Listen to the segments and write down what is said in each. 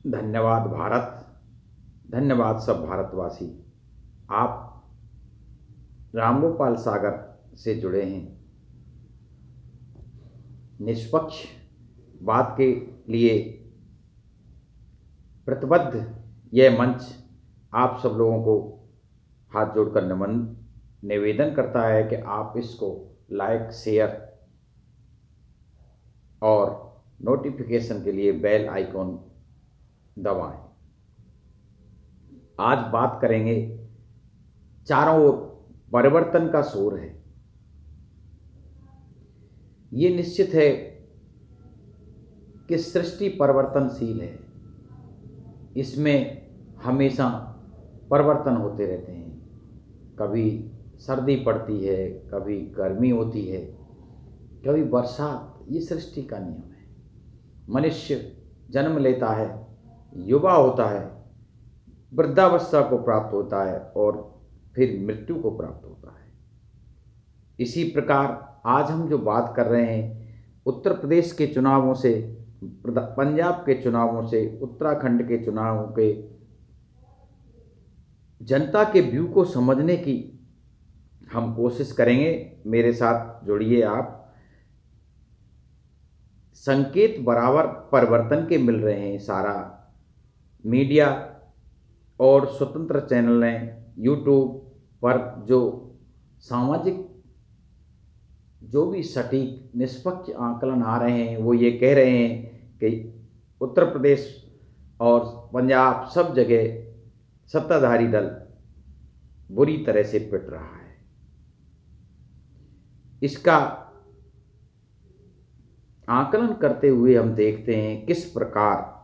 धन्यवाद भारत। धन्यवाद सब भारतवासी। आप रामगोपाल सागर से जुड़े हैं। निष्पक्ष बात के लिए प्रतिबद्ध यह मंच आप सब लोगों को हाथ जोड़कर निवेदन करता है कि आप इसको लाइक, शेयर और नोटिफिकेशन के लिए बेल आइकॉन दबाएं। आज बात करेंगे, चारों ओर परिवर्तन का शोर है। ये निश्चित है कि सृष्टि परिवर्तनशील है। इसमें हमेशा परिवर्तन होते रहते हैं। कभी सर्दी पड़ती है, कभी गर्मी होती है, कभी बरसात। ये सृष्टि का नियम है। मनुष्य जन्म लेता है, युवा होता है, वृद्धावस्था को प्राप्त होता है और फिर मृत्यु को प्राप्त होता है। इसी प्रकार आज हम जो बात कर रहे हैं, उत्तर प्रदेश के चुनावों से, पंजाब के चुनावों से, उत्तराखंड के चुनावों के जनता के व्यू को समझने की हम कोशिश करेंगे। मेरे साथ जुड़िए आप। संकेत बराबर परिवर्तन के मिल रहे हैं। सारा मीडिया और स्वतंत्र चैनल ने यूट्यूब पर जो सामाजिक जो भी सटीक निष्पक्ष आकलन आ रहे हैं, वो ये कह रहे हैं कि उत्तर प्रदेश और पंजाब सब जगह सत्ताधारी दल बुरी तरह से पिट रहा है। इसका आकलन करते हुए हम देखते हैं किस प्रकार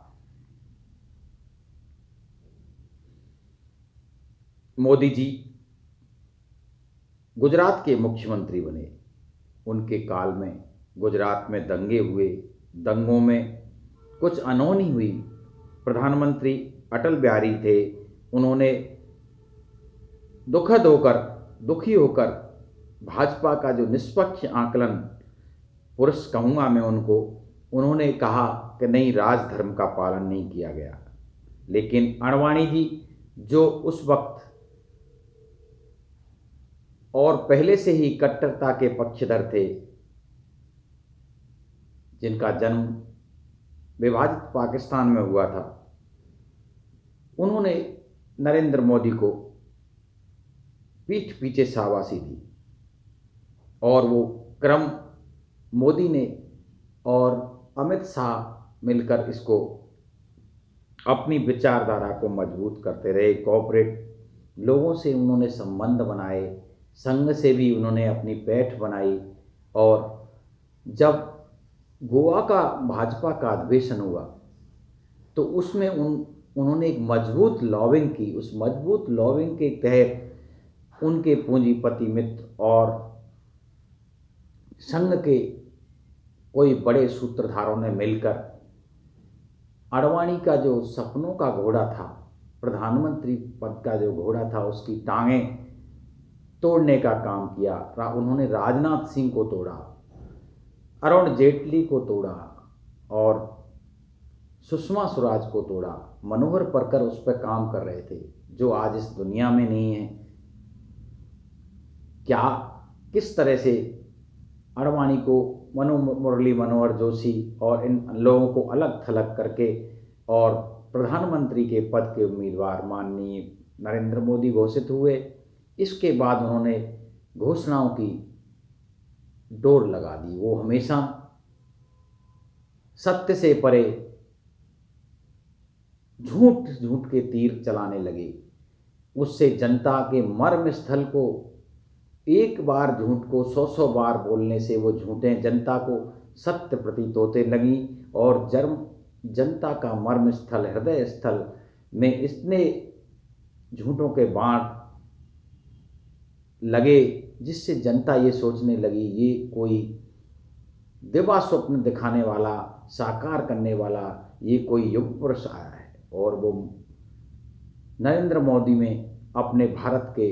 मोदी जी गुजरात के मुख्यमंत्री बने। उनके काल में गुजरात में दंगे हुए। दंगों में कुछ अनहोनी हुई। प्रधानमंत्री अटल बिहारी थे। उन्होंने दुखी होकर भाजपा का जो निष्पक्ष आकलन, पुरुष कहूँगा मैं उनको, उन्होंने कहा कि नहीं, राजधर्म का पालन नहीं किया गया। लेकिन अडवाणी जी जो उस वक्त और पहले से ही कट्टरता के पक्षधर थे, जिनका जन्म विभाजित पाकिस्तान में हुआ था, उन्होंने नरेंद्र मोदी को पीठ पीछे शाबाशी दी। और वो क्रम मोदी ने और अमित शाह मिलकर इसको अपनी विचारधारा को मजबूत करते रहे। कॉर्पोरेट लोगों से उन्होंने संबंध बनाए, संघ से भी उन्होंने अपनी पैठ बनाई। और जब गोवा का भाजपा का अधिवेशन हुआ तो उसमें उन्होंने एक मजबूत लॉबिंग की। उस मजबूत लॉबिंग के तहत उनके पूंजीपति मित्र और संघ के कोई बड़े सूत्रधारों ने मिलकर अडवाणी का जो सपनों का घोड़ा था, प्रधानमंत्री पद का जो घोड़ा था, उसकी टांगें तोड़ने का काम किया। उन्होंने राजनाथ सिंह को तोड़ा, अरुण जेटली को तोड़ा और सुषमा स्वराज को तोड़ा। मनोहर पर्रिकर उस पर काम कर रहे थे, जो आज इस दुनिया में नहीं है। क्या किस तरह से अडवाणी को मुरली मनोहर जोशी और इन लोगों को अलग थलग करके और प्रधानमंत्री के पद के उम्मीदवार माननीय नरेंद्र मोदी घोषित हुए। इसके बाद उन्होंने घोषणाओं की डोर लगा दी। वो हमेशा सत्य से परे झूठ के तीर चलाने लगे। उससे जनता के मर्म स्थल को, एक बार झूठ को 100 बार बोलने से वो झूठें जनता को सत्य प्रतीत होते लगी। और जनता का मर्म स्थल, हृदय स्थल में इतने झूठों के बाण लगे, जिससे जनता ये सोचने लगी ये कोई दिवा स्वप्न दिखाने वाला, साकार करने वाला ये कोई युग पुरुष आया है। और वो नरेंद्र मोदी में अपने भारत के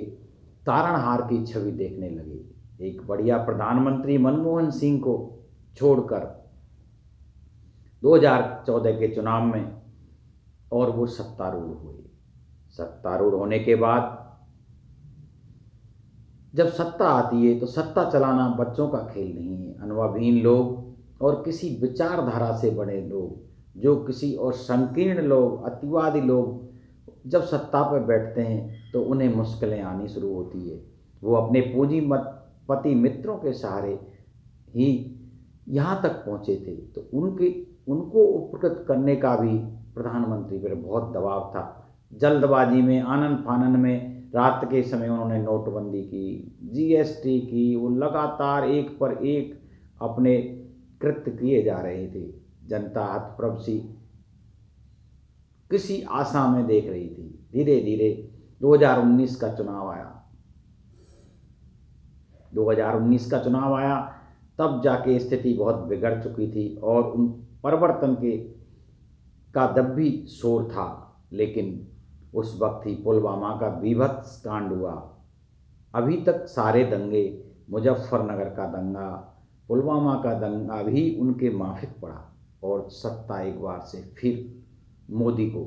तारणहार की छवि देखने लगे। एक बढ़िया प्रधानमंत्री मनमोहन सिंह को छोड़कर 2014 के चुनाव में और वो सत्तारूढ़ हुए। सत्तारूढ़ होने के बाद जब सत्ता आती है तो सत्ता चलाना बच्चों का खेल नहीं है। अनुभवहीन लोग और किसी विचारधारा से बड़े लोग, जो किसी और संकीर्ण लोग, अतिवादी लोग जब सत्ता पर बैठते हैं तो उन्हें मुश्किलें आनी शुरू होती है। वो अपने पूंजीपति मित्रों के सहारे ही यहाँ तक पहुँचे थे, तो उनको उपकृत करने का भी प्रधानमंत्री पर बहुत दबाव था। जल्दबाजी में, आनन फानन में रात के समय उन्होंने नोटबंदी की, जीएसटी की, वो लगातार एक पर एक अपने कृत्य किए जा रहे थे। जनता हतप्रभ सी किसी आशा में देख रही थी। धीरे धीरे 2019 का चुनाव आया। 2019 का चुनाव आया, तब जाके स्थिति बहुत बिगड़ चुकी थी और उन परिवर्तन का जब भी शोर था, लेकिन उस वक्त ही पुलवामा का बीभत्स कांड हुआ। अभी तक सारे दंगे, मुजफ्फरनगर का दंगा, पुलवामा का दंगा भी उनके माफिक पड़ा और सत्ता एक बार से फिर मोदी को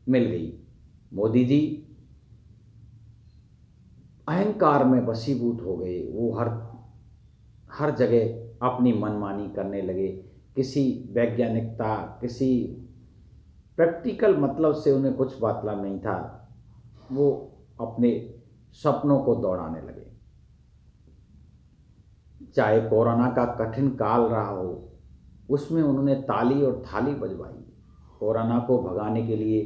मिल गई। मोदी जी अहंकार में वशीभूत हो गए। वो हर जगह अपनी मनमानी करने लगे। किसी वैज्ञानिकता, किसी प्रैक्टिकल मतलब से उन्हें कुछ मतलब नहीं था। वो अपने सपनों को दौड़ाने लगे। चाहे कोरोना का कठिन काल रहा हो, उसमें उन्होंने ताली और थाली बजवाई कोरोना को भगाने के लिए,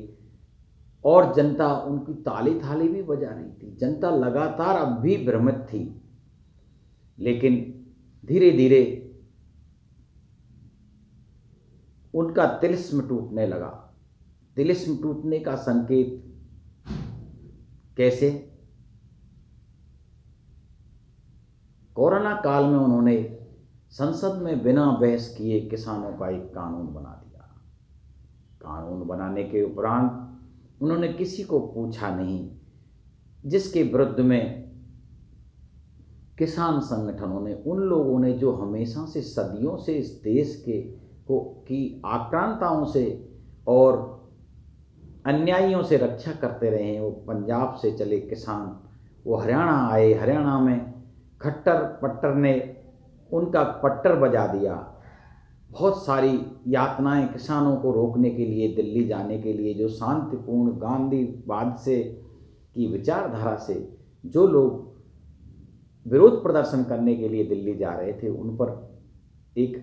और जनता उनकी ताली थाली भी बजा रही थी। जनता लगातार अब भी भ्रमित थी, लेकिन धीरे धीरे उनका तिलिस्म टूटने लगा। तिलिस्म टूटने का संकेत कैसे? कोरोना काल में उन्होंने संसद में बिना बहस किए किसानों का एक कानून बना दिया। कानून बनाने के उपरांत उन्होंने किसी को पूछा नहीं, जिसके विरुद्ध में किसान संगठनों ने, उन लोगों ने जो हमेशा से सदियों से इस देश की आक्रांताओं से और अन्यायियों से रक्षा करते रहे हैं। वो पंजाब से चले किसान, वो हरियाणा आए, हरियाणा में खट्टर पट्टर ने उनका पट्टर बजा दिया। बहुत सारी यातनाएं किसानों को रोकने के लिए, दिल्ली जाने के लिए, जो शांतिपूर्ण गांधीवाद से की विचारधारा से जो लोग विरोध प्रदर्शन करने के लिए दिल्ली जा रहे थे, उन पर एक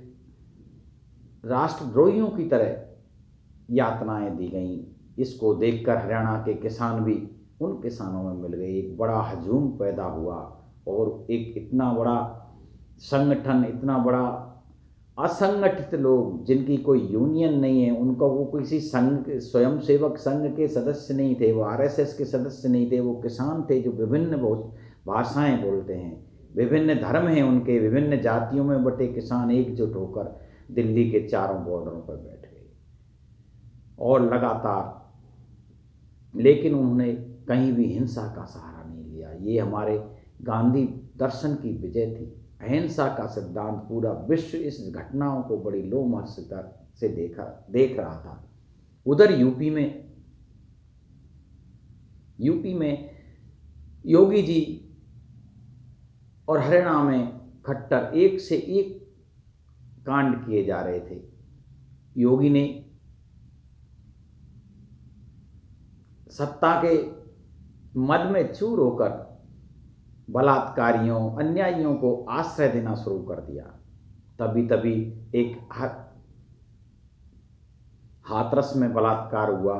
राष्ट्रद्रोहियों की तरह यातनाएं दी गईं। इसको देखकर हरियाणा के किसान भी उन किसानों में मिल गए। एक बड़ा हजूम पैदा हुआ और एक इतना बड़ा संगठन, इतना बड़ा असंगठित लोग जिनकी कोई यूनियन नहीं है, उनका वो किसी संघ, स्वयंसेवक संघ के सदस्य नहीं थे, वो आरएसएस के सदस्य नहीं थे, वो किसान थे जो विभिन्न बहुत भाषाएं बोलते हैं, विभिन्न धर्म हैं उनके, विभिन्न जातियों में बटे किसान एकजुट होकर दिल्ली के चारों बॉर्डरों पर बैठ गए और लगातार, लेकिन उन्होंने कहीं भी हिंसा का सहारा नहीं लिया। ये हमारे गांधी दर्शन की विजय थी। अहिंसा का सिद्धांत, पूरा विश्व इस घटनाओं को बड़ी लोमहर्षता से देख रहा था। उधर यूपी में योगी जी और हरियाणा में खट्टर एक से एक कांड किए जा रहे थे। योगी ने सत्ता के मद में चूर होकर बलात्कारियों, अन्यायियों को आश्रय देना शुरू कर दिया। तभी एक हाथरस में बलात्कार हुआ।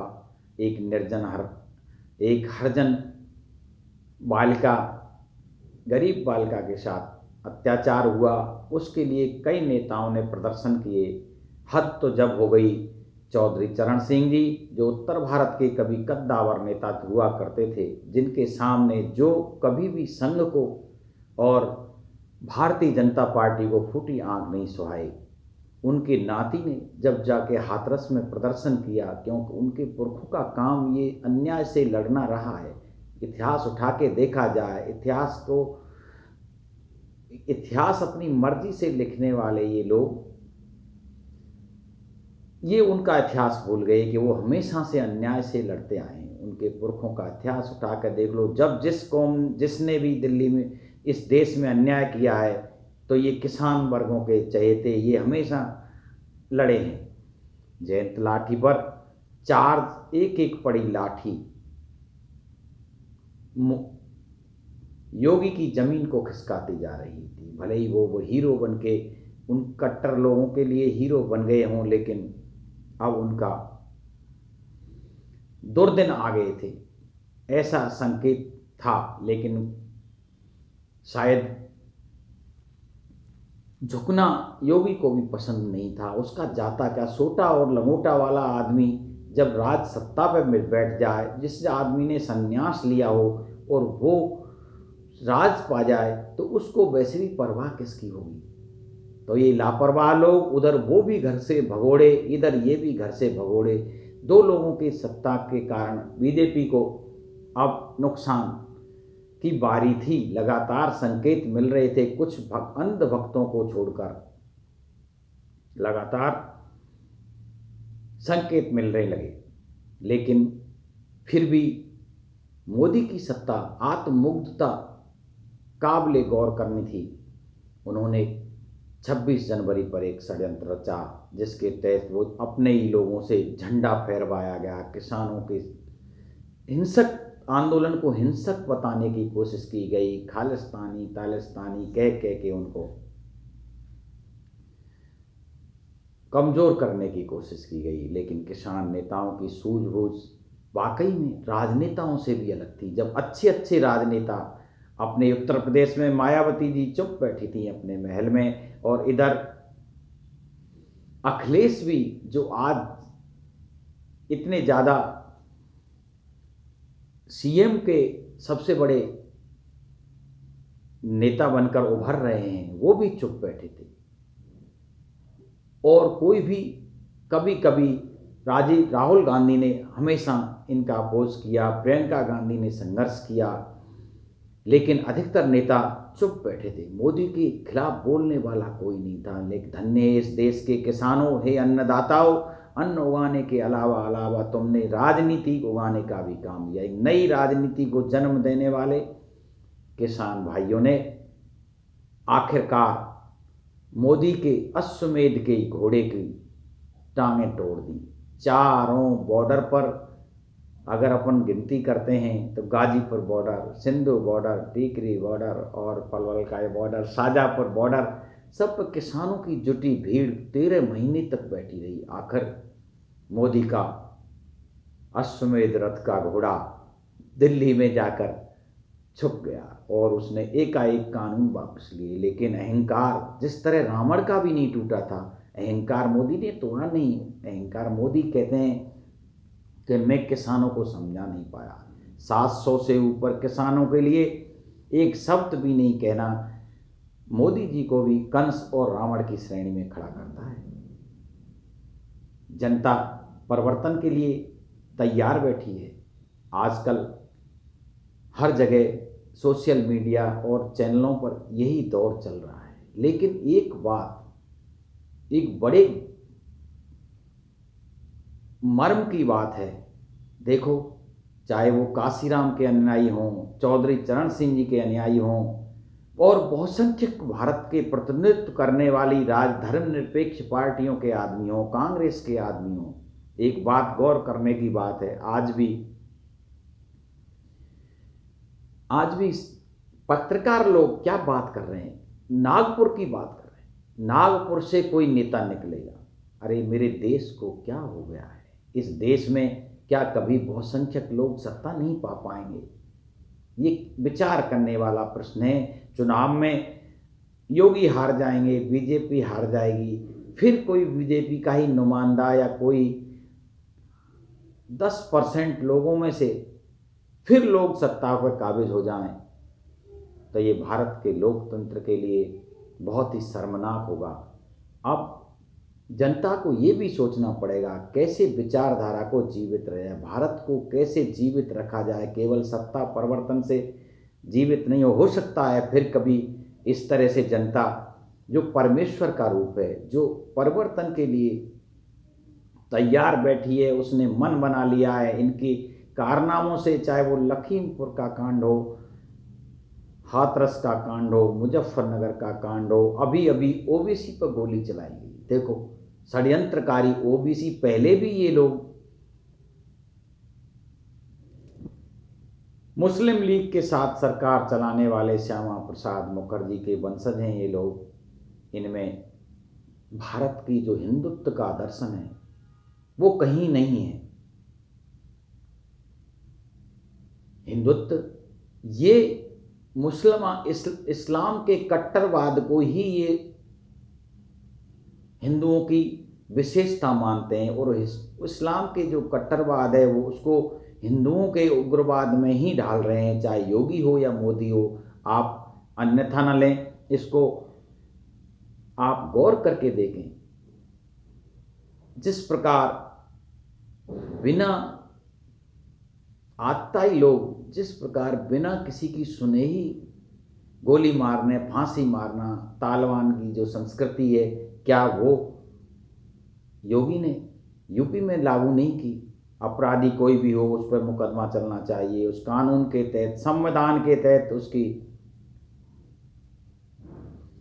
एक हरिजन बालिका, गरीब बालिका के साथ अत्याचार हुआ। उसके लिए कई नेताओं ने प्रदर्शन किए। हद तो जब हो गई। चौधरी चरण सिंह जी, जो उत्तर भारत के कभी कद्दावर नेता हुआ करते थे, जिनके सामने जो कभी भी संघ को और भारतीय जनता पार्टी को फूटी आंख नहीं सुहाई, उनके नाती ने जब जाके हाथरस में प्रदर्शन किया, क्योंकि उनके पुरखों का काम ये अन्याय से लड़ना रहा है। इतिहास उठा के देखा जाए, इतिहास अपनी मर्जी से लिखने वाले ये लोग ये उनका इतिहास भूल गए कि वो हमेशा से अन्याय से लड़ते आए हैं। उनके पुरखों का इतिहास उठा कर देख लो, जब जिस कौम जिसने भी दिल्ली में इस देश में अन्याय किया है तो ये किसान वर्गों के चहेते ये हमेशा लड़े हैं। जयंत लाठी पर चार एक एक पड़ी लाठी योगी की जमीन को खिसकाती जा रही थी। भले ही वो हीरो बन के उन कट्टर लोगों के लिए हीरो बन गए हों, लेकिन अब उनका दुर्दिन आ गए थे, ऐसा संकेत था। लेकिन शायद झुकना योगी को भी पसंद नहीं था। उसका जाता क्या, सोटा और लंगोटा वाला आदमी जब राज सत्ता पर बैठ जाए, जिस आदमी ने संन्यास लिया हो और वो राज पा जाए, तो उसको वैसे भी परवाह किसकी होगी। तो ये लापरवाह लोग, उधर वो भी घर से भगोड़े, इधर ये भी घर से भगोड़े। दो लोगों की सत्ता के कारण बीजेपी को अब नुकसान की बारी थी। लगातार संकेत मिल रहे थे, कुछ अंध भक्तों को छोड़कर लगातार संकेत मिलने लगे। लेकिन फिर भी मोदी की सत्ता, आत्ममुग्धता काबिले गौर करनी थी। उन्होंने 26 जनवरी पर एक षड्यंत्र रचा, जिसके तहत वो अपने ही लोगों से झंडा फहरवाया गया। किसानों के हिंसक आंदोलन को हिंसक बताने की कोशिश की गई। खालिस्तानी तालिस्तानी कह कह के उनको कमज़ोर करने की कोशिश की गई। लेकिन किसान नेताओं की सूझबूझ वाकई में राजनेताओं से भी अलग थी। जब अच्छे अच्छे राजनेता, अपने उत्तर प्रदेश में मायावती जी चुप बैठी थी अपने महल में, और इधर अखिलेश भी, जो आज इतने ज़्यादा सीएम के सबसे बड़े नेता बनकर उभर रहे हैं, वो भी चुप बैठे थे। और कोई भी कभी कभी राहुल गांधी ने हमेशा इनका अपोज किया, प्रियंका गांधी ने संघर्ष किया, लेकिन अधिकतर नेता चुप बैठे थे। मोदी के खिलाफ बोलने वाला कोई नहीं था। लेकिन धन्य है इस देश के किसानों, हे अन्नदाताओं, अन्न उगाने के अलावा तुमने राजनीति उगाने का भी काम लिया। एक नई राजनीति को जन्म देने वाले किसान भाइयों ने आखिरकार मोदी के अश्वमेध के घोड़े की टांगें तोड़ दी। चारों बॉर्डर पर अगर अपन गिनती करते हैं तो Ghazipur border, Sindhu border, Tikri border और पलवल का बॉर्डर, शाजापुर बॉर्डर, सब पर किसानों की जुटी भीड़ 13 महीने तक बैठी रही। आखिर मोदी का अश्वमेध रथ का घोड़ा दिल्ली में जाकर छुप गया और उसने एकाएक कानून वापस लिए। लेकिन अहंकार जिस तरह रावण का भी नहीं टूटा था, अहंकार मोदी ने तोड़ा नहीं। अहंकार मोदी कहते हैं कि मैं किसानों को समझा नहीं पाया। 700 से ऊपर किसानों के लिए एक शब्द भी नहीं कहना मोदी जी को भी कंस और रावण की श्रेणी में खड़ा करता है। जनता परिवर्तन के लिए तैयार बैठी है। आजकल हर जगह सोशल मीडिया और चैनलों पर यही दौर चल रहा है। लेकिन एक बात, एक बड़े मर्म की बात है। देखो, चाहे वो काशीराम के अनुयायी हों, चौधरी चरण सिंह जी के अनुयायी हों, और बहुसंख्यक भारत के प्रतिनिधित्व करने वाली धर्मनिरपेक्ष पार्टियों के आदमी हों, कांग्रेस के आदमी हों, एक बात गौर करने की बात है। आज भी पत्रकार लोग क्या बात कर रहे हैं, नागपुर की बात कर रहे हैं। नागपुर से कोई नेता निकलेगा, अरे मेरे देश को क्या हो गया है? इस देश में क्या कभी बहुसंख्यक लोग सत्ता नहीं पा पाएंगे? ये विचार करने वाला प्रश्न है। चुनाव में योगी हार जाएंगे, बीजेपी हार जाएगी, फिर कोई बीजेपी का ही नुमाइंदा या कोई 10% लोगों में से फिर लोग सत्ता पर काबिज हो जाएं, तो ये भारत के लोकतंत्र के लिए बहुत ही शर्मनाक होगा। अब जनता को ये भी सोचना पड़ेगा कैसे विचारधारा को जीवित रहे, भारत को कैसे जीवित रखा जाए। केवल सत्ता परिवर्तन से जीवित नहीं हो सकता है। फिर कभी इस तरह से जनता, जो परमेश्वर का रूप है, जो परिवर्तन के लिए तैयार बैठी है, उसने मन बना लिया है इनके कारनामों से, चाहे वो लखीमपुर का कांड हो, हाथरस का कांड हो, मुजफ्फरनगर का कांड हो, अभी अभी ओबीसी पर गोली चलाई गई। देखो, षड्यंत्रकारी ओबीसी, पहले भी ये लोग मुस्लिम लीग के साथ सरकार चलाने वाले श्यामा प्रसाद मुखर्जी के वंशज हैं ये लोग। इनमें भारत की जो हिंदुत्व का दर्शन है वो कहीं नहीं है। हिंदुत्व ये इस्लाम के कट्टरवाद को ही ये हिंदुओं की विशेषता मानते हैं, और इस्लाम के जो कट्टरवाद है वो उसको हिंदुओं के उग्रवाद में ही डाल रहे हैं, चाहे योगी हो या मोदी हो। आप अन्यथा न लें इसको, आप गौर करके देखें जिस प्रकार बिना आतताई लोग, जिस प्रकार बिना किसी की सुने ही गोली मारने, फांसी मारना, तालिबान की जो संस्कृति है, क्या वो योगी ने यूपी में लागू नहीं की? अपराधी कोई भी हो उस पर मुकदमा चलना चाहिए, उस कानून के तहत, संविधान के तहत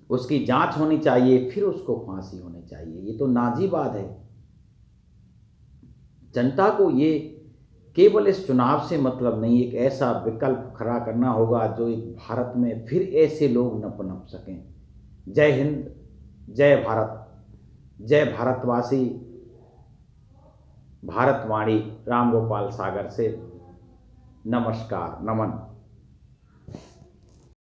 उसकी जांच होनी चाहिए, फिर उसको फांसी होनी चाहिए। ये तो नाजीबाद है। जनता को ये केवल इस चुनाव से मतलब नहीं, एक ऐसा विकल्प खड़ा करना होगा जो एक भारत में फिर ऐसे लोग न पनप सकें। जय हिंद, जय भारत, जय भारतवासी। भारतवाणी राम गोपाल सागर से नमस्कार, नमन।